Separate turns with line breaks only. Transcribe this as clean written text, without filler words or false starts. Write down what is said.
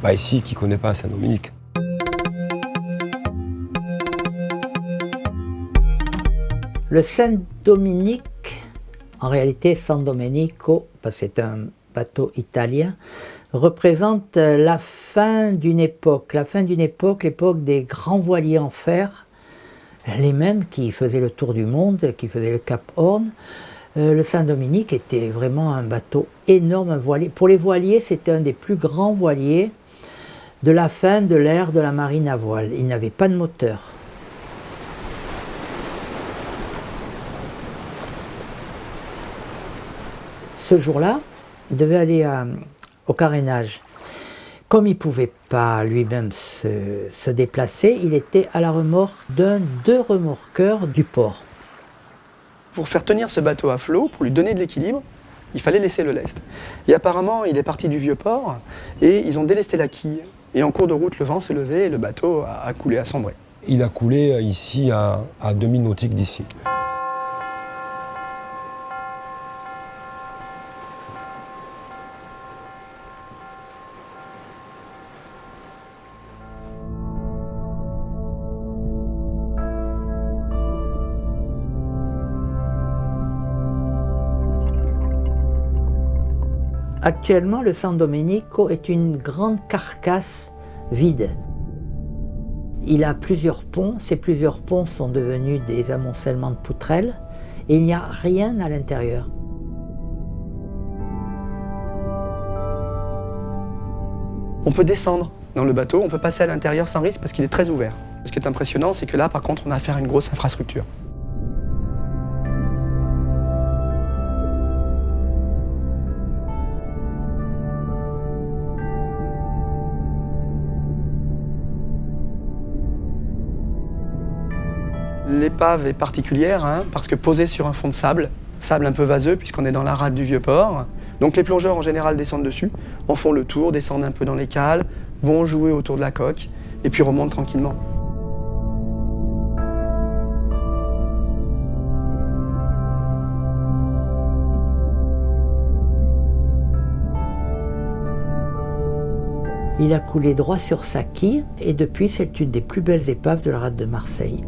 Bah ici, qui ne connaît pas Saint-Dominique?
Le Saint-Dominique, en réalité San Domenico, parce que c'est un bateau italien, représente la fin d'une époque. La fin d'une époque, l'époque des grands voiliers en fer, les mêmes qui faisaient le tour du monde, qui faisaient le Cap Horn. Le Saint-Dominique était vraiment un bateau énorme, un voilier. Pour les voiliers, c'était un des plus grands voiliers de la fin de l'ère de la marine à voile. Il n'avait pas de moteur. Ce jour-là, il devait aller au carénage. Comme il ne pouvait pas lui-même se déplacer, il était à la remorque deux remorqueurs du port.
Pour faire tenir ce bateau à flot, pour lui donner de l'équilibre, il fallait laisser le lest. Et apparemment, il est parti du vieux port et ils ont délesté la quille. Et en cours de route, le vent s'est levé et le bateau a coulé, a sombré.
Il a coulé ici à 2000 nautiques d'ici.
Actuellement, le San Domenico est une grande carcasse vide. Il a plusieurs ponts, ces plusieurs ponts sont devenus des amoncellements de poutrelles et il n'y a rien à l'intérieur.
On peut descendre dans le bateau, on peut passer à l'intérieur sans risque parce qu'il est très ouvert. Ce qui est impressionnant, c'est que là, par contre, on a affaire à une grosse infrastructure. L'épave est particulière parce que posée sur un fond de sable un peu vaseux puisqu'on est dans la rade du vieux port. Donc les plongeurs en général descendent dessus, en font le tour, descendent un peu dans les cales, vont jouer autour de la coque et puis remontent tranquillement.
Il a coulé droit sur sa quille et depuis c'est une des plus belles épaves de la rade de Marseille.